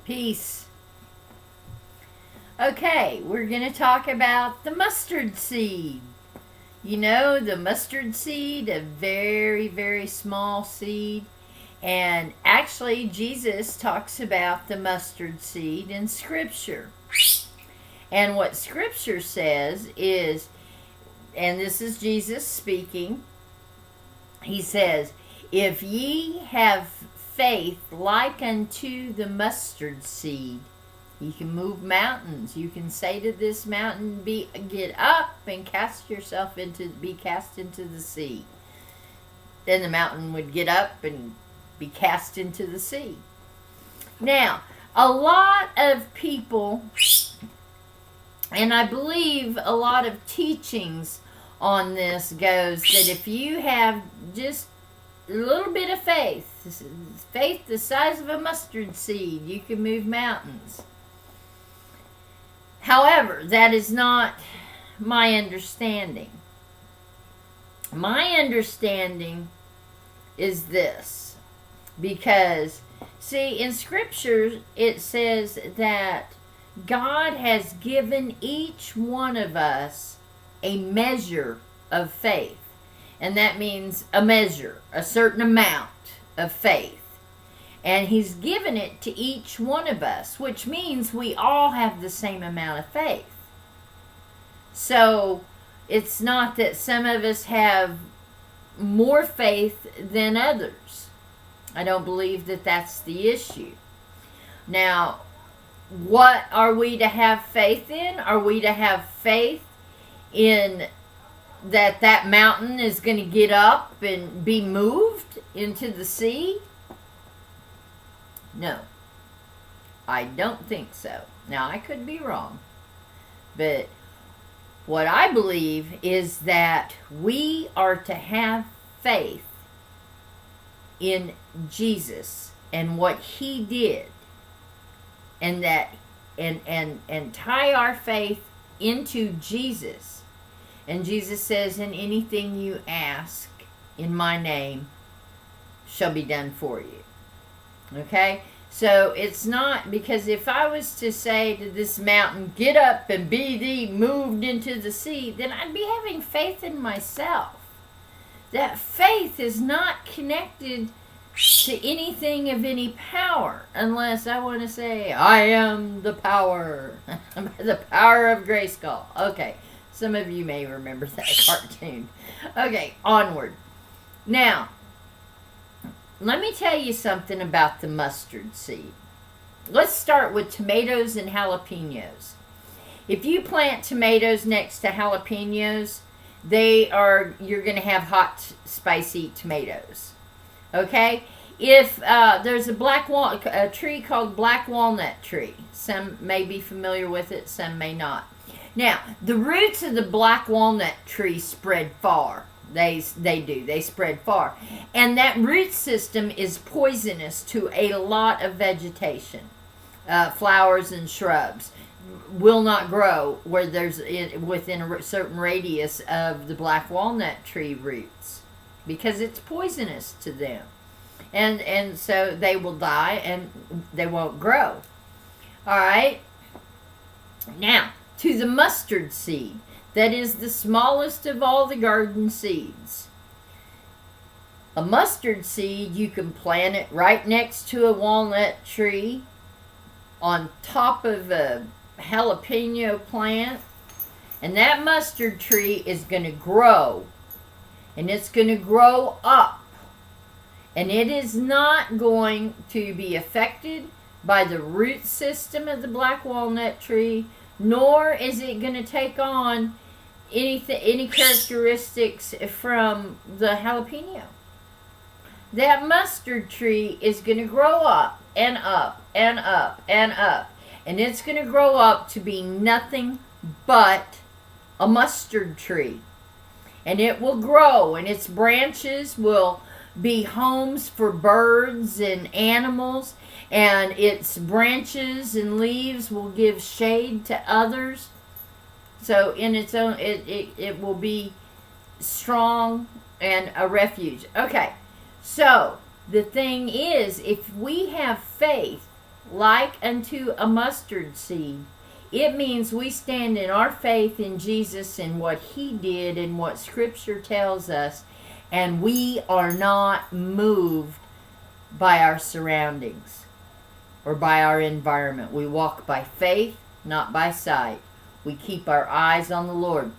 Peace. Okay, we're going to talk about the mustard seed. You know, the mustard seed, a very, very small seed. And actually, Jesus talks about the mustard seed in Scripture. And what Scripture says is, and this is Jesus speaking, he says, if ye have faith like unto the mustard seed, you can move mountains. You can say to this mountain, get up and be cast into the sea. Then the mountain would get up and be cast into the sea. Now, a lot of people, and I believe a lot of teachings on this goes that if you have just a little bit of faith the size of a mustard seed, you can move mountains. However, that is not my understanding. My understanding is this. Because, see, in Scripture it says that God has given each one of us a measure of faith. And that means a measure, a certain amount of faith. And He's given it to each one of us, which means we all have the same amount of faith. So, it's not that some of us have more faith than others. I don't believe that that's the issue. Now, what are we to have faith in? Are we to have faith in that mountain is going to get up and be moved into the sea? No. I don't think so. Now, I could be wrong. But what I believe is that we are to have faith in Jesus and what He did, and that and tie our faith into Jesus. And Jesus says, and anything you ask in my name shall be done for you. Okay? So it's not, because if I was to say to this mountain, get up and be thee moved into the sea, then I'd be having faith in myself. That faith is not connected to anything of any power, unless I want to say, I am the power. The power of Grayskull. Okay, some of you may remember that cartoon. Okay, onward. Now, let me tell you something about the mustard seed. Let's start with tomatoes and jalapenos. If you plant tomatoes next to jalapenos, you're going to have hot, spicy tomatoes. Okay? If there's a tree called black walnut tree. Some may be familiar with it, some may not. Now, the roots of the black walnut tree spread far. They do. They spread far. And that root system is poisonous to a lot of vegetation. Flowers and shrubs will not grow where there's within a certain radius of the black walnut tree roots, because it's poisonous to them. And so they will die and they won't grow. All right? Now, to the mustard seed. That is the smallest of all the garden seeds. A mustard seed, you can plant it right next to a walnut tree, on top of a jalapeno plant, and that mustard tree is going to grow, and it's going to grow up, and it is not going to be affected by the root system of the black walnut tree, nor is it going to take on any characteristics from the jalapeno. That mustard tree is going to grow up and up and up and up. And it's going to grow up to be nothing but a mustard tree. And it will grow, and its branches will be homes for birds and animals, and its branches and leaves will give shade to others. So in its own, it will be strong and a refuge. Okay, so the thing is, if we have faith like unto a mustard seed. It means we stand in our faith in Jesus and what he did and what Scripture tells us, and we are not moved by our surroundings or by our environment. We walk by faith, not by sight. We keep our eyes on the Lord.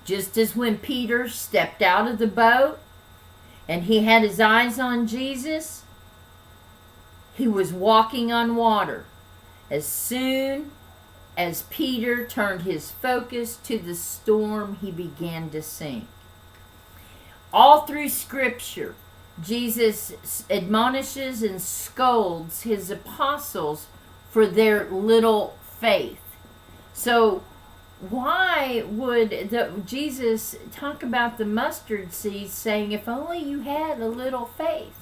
Just as when Peter stepped out of the boat and he had his eyes on Jesus, he was walking on water. As soon as Peter turned his focus to the storm, he began to sink. All through Scripture, Jesus admonishes and scolds his apostles for their little faith. So why would Jesus talk about the mustard seed, saying, if only you had a little faith?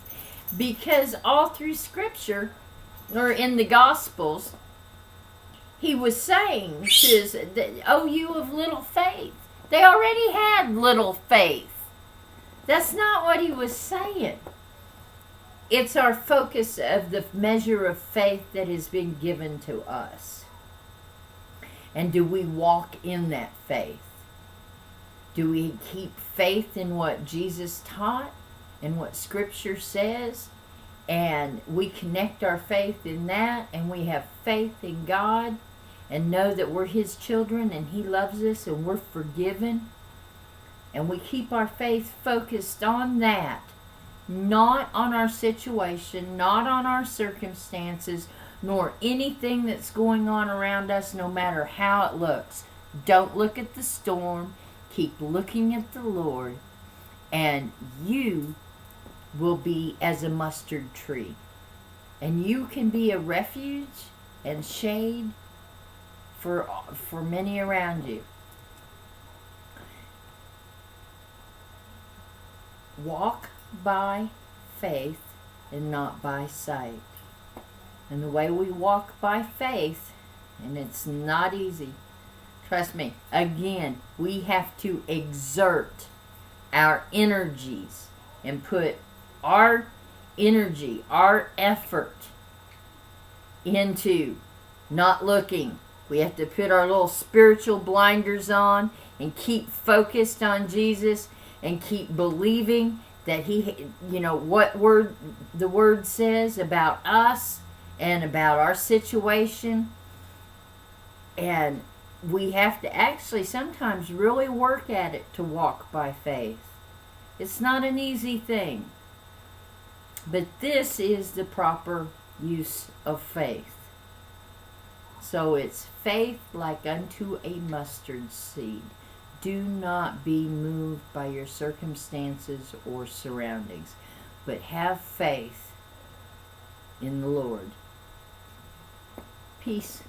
Because all through Scripture, or in the Gospels, he was saying, oh, you of little faith. They already had little faith. That's not what he was saying. It's our focus of the measure of faith that has been given to us. And do we walk in that faith? Do we keep faith in what Jesus taught and what Scripture says? And we connect our faith in that, and we have faith in God and know that we're his children and he loves us and we're forgiven. And we keep our faith focused on that, not on our situation, not on our circumstances, nor anything that's going on around us, no matter how it looks. Don't look at the storm. Keep looking at the Lord, and you will be as a mustard tree. And you can be a refuge and shade for many around you. Walk by faith and not by sight. And the way we walk by faith, and it's not easy, trust me, again, we have to exert our energies and put our energy, our effort into not looking. We have to put our little spiritual blinders on and keep focused on Jesus and keep believing that he, what the word says about us and about our situation. And we have to actually sometimes really work at it to walk by faith. It's not an easy thing. But this is the proper use of faith. So it's faith like unto a mustard seed. Do not be moved by your circumstances or surroundings, but have faith in the Lord. Peace.